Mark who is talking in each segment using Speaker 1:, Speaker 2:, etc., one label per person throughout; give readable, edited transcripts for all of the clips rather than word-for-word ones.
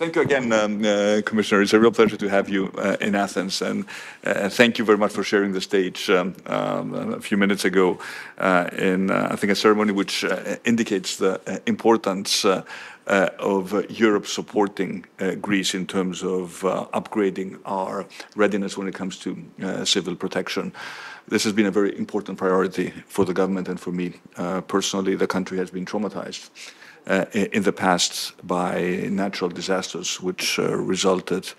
Speaker 1: Thank you again, Commissioner. It's a real pleasure to have you in Athens, and thank you very much for sharing the stage a few minutes ago in, I think, a ceremony which indicates the importance of Europe supporting Greece in terms of upgrading our readiness when it comes to civil protection. This has been a very important priority for the government and for me personally. The country has been traumatized in the past by natural disasters, which resulted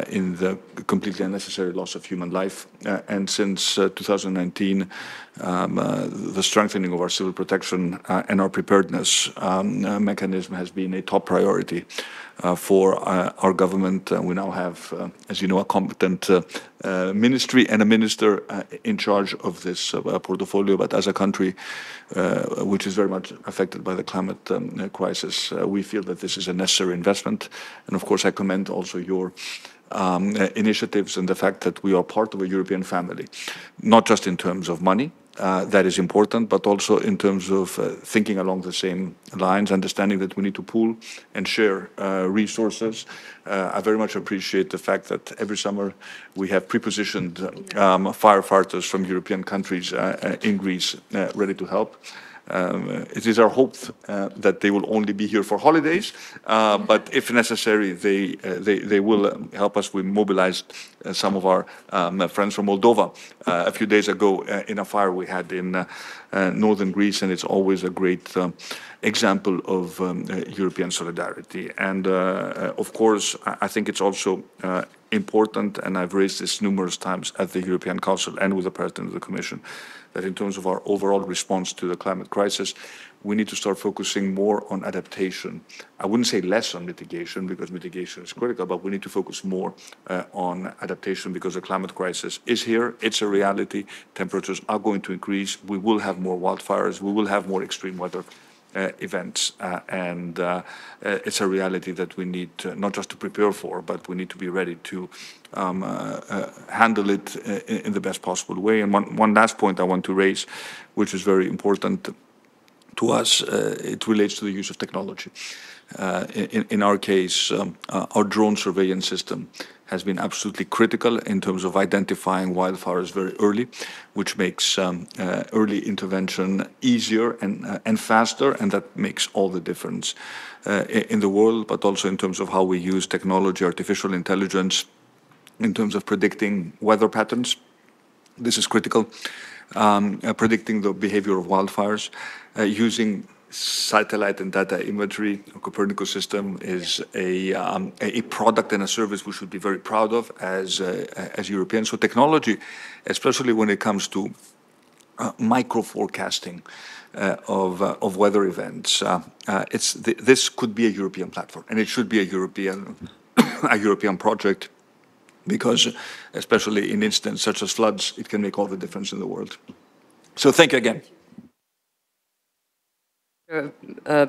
Speaker 1: in the completely unnecessary loss of human life. And since 2019, the strengthening of our civil protection and our preparedness mechanism has been a top priority for our government. We now have, as you know, a competent ministry and a minister in charge of this portfolio. But as a country which is very much affected by the climate crisis, we feel that this is a necessary investment. And of course, I commend also your initiatives and the fact that we are part of a European family, not just in terms of money, that is important, but also in terms of thinking along the same lines, understanding that we need to pool and share resources. I very much appreciate the fact that every summer we have pre-positioned firefighters from European countries in Greece ready to help. It is our hope that they will only be here for holidays, but if necessary, they will help us. We mobilized some of our friends from Moldova a few days ago in a fire we had in northern Greece, and it's always a great example of European solidarity. And of course, I think it's also important, and I've raised this numerous times at the European Council and with the President of the Commission, that in terms of our overall response to the climate crisis, we need to start focusing more on adaptation. I wouldn't say less on mitigation, because mitigation is critical, but we need to focus more on adaptation, because the climate crisis is here. It's a reality. Temperatures are going to increase. We will have more wildfires. We will have more extreme weather events, and it's a reality that we need not just to prepare for, but we need to be ready to handle it in the best possible way. And one last point I want to raise, which is very important to us, it relates to the use of technology. In our case, our drone surveillance system has been absolutely critical in terms of identifying wildfires very early, which makes early intervention easier and faster, and that makes all the difference in the world, but also in terms of how we use technology, artificial intelligence, in terms of predicting weather patterns. This is critical, predicting the behavior of wildfires, using satellite and data imagery. The Copernicus system is a product and a service we should be very proud of as Europeans. So technology, especially when it comes to micro forecasting of weather events, this could be a European platform, and it should be a European project, because especially in instances such as floods, it can make all the difference in the world. So thank you again.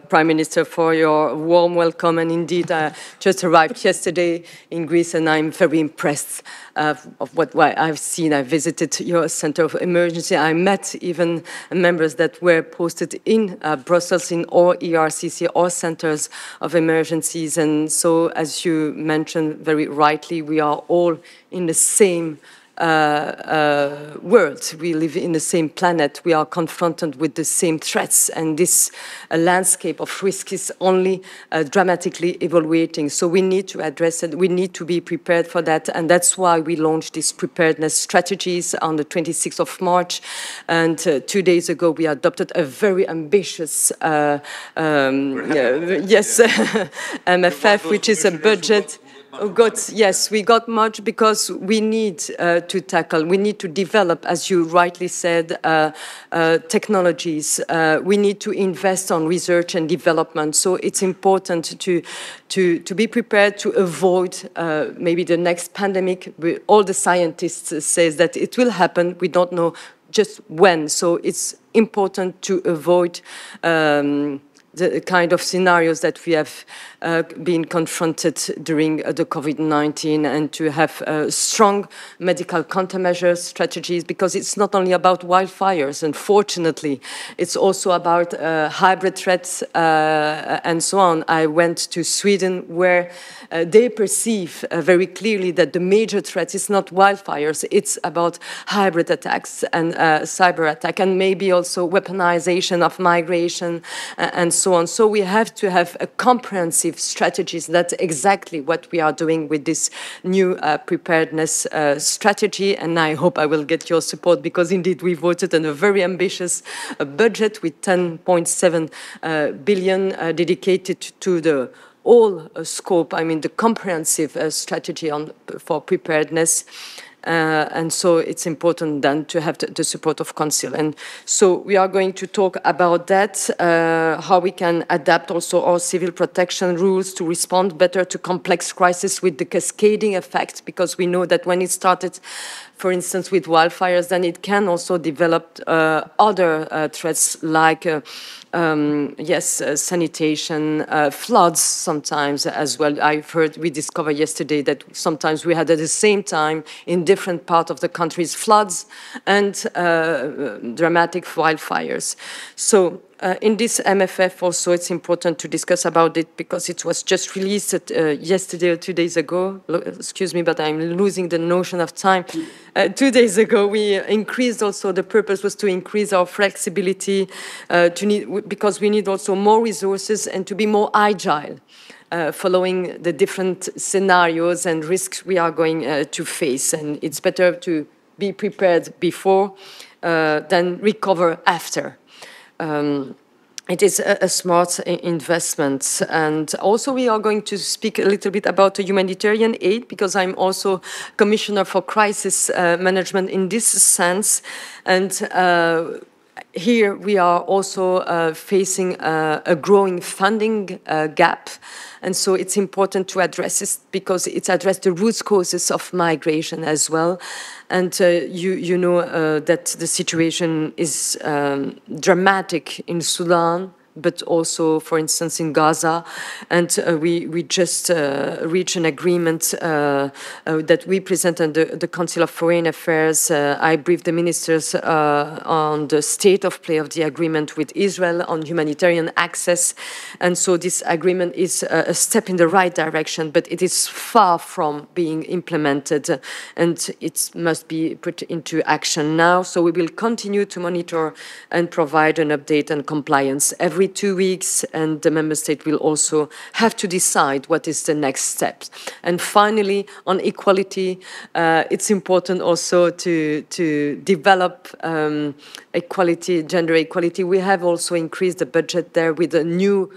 Speaker 2: Prime Minister, for your warm welcome. And indeed, I just arrived yesterday in Greece, and I'm very impressed of what I've seen. I visited your Center of Emergency. I met even members that were posted in Brussels in all ERCC, all centers of emergencies. And so, as you mentioned very rightly, we are all in the same world. We live in the same planet. We are confronted with the same threats, and this landscape of risk is only dramatically evolving. So we need to address it. We need to be prepared for that, and that's why we launched these preparedness strategies on the 26th of March. And 2 days ago, we adopted a very ambitious MFF, which is a budget. Yes, we got much, because we need to tackle, we need to develop, as you rightly said, technologies. We need to invest on research and development. So it's important to be prepared to avoid maybe the next pandemic. All the scientists say that it will happen. We don't know just when. So it's important to avoid the kind of scenarios that we have been confronted during the COVID-19, and to have strong medical countermeasures strategies, because it's not only about wildfires, unfortunately, it's also about hybrid threats and so on. I went to Sweden, where they perceive very clearly that the major threat is not wildfires, it's about hybrid attacks and cyber attack, and maybe also weaponization of migration and so on. So we have to have a comprehensive strategies. That's exactly what we are doing with this new preparedness strategy, and I hope I will get your support, because indeed we voted on a very ambitious budget with 10.7 billion dedicated to the all scope, I mean the comprehensive strategy for preparedness. And so it's important then to have the support of Council. And so we are going to talk about that, how we can adapt also our civil protection rules to respond better to complex crises with the cascading effect, because we know that when it started, for instance, with wildfires, then it can also develop other threats like sanitation, floods sometimes as well. I've heard, we discovered yesterday that sometimes we had at the same time in different parts of the countries floods and dramatic wildfires. So in this MFF also it's important to discuss about it, because it was just released yesterday or 2 days ago. Excuse me, but I'm losing the notion of time. 2 days ago we increased also, the purpose was to increase our flexibility because we need also more resources and to be more agile. Following the different scenarios and risks we are going to face. And it's better to be prepared before than recover after. It is a smart investment. And also we are going to speak a little bit about the humanitarian aid, because I'm also Commissioner for Crisis Management in this sense. And here we are also facing a growing funding gap. And so it's important to address this, because it's addressed the root causes of migration as well. And you know that the situation is dramatic in Sudan, but also, for instance, in Gaza. And we just reached an agreement that we present under the Council of Foreign Affairs. I briefed the ministers on the state of play of the agreement with Israel on humanitarian access. And so this agreement is a step in the right direction, but it is far from being implemented, and it must be put into action now. So we will continue to monitor and provide an update on compliance every 2 weeks, and the member state will also have to decide what is the next step. And finally, on equality, it's important also to develop equality, gender equality. We have also increased the budget there with a new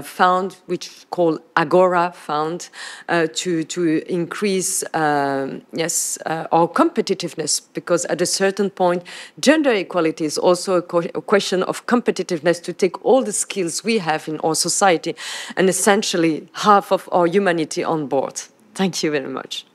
Speaker 2: fund, which is called Agora Fund, to increase, our competitiveness, because at a certain point, gender equality is also a question of competitiveness, to take all the skills we have in our society and essentially half of our humanity on board. Thank you very much.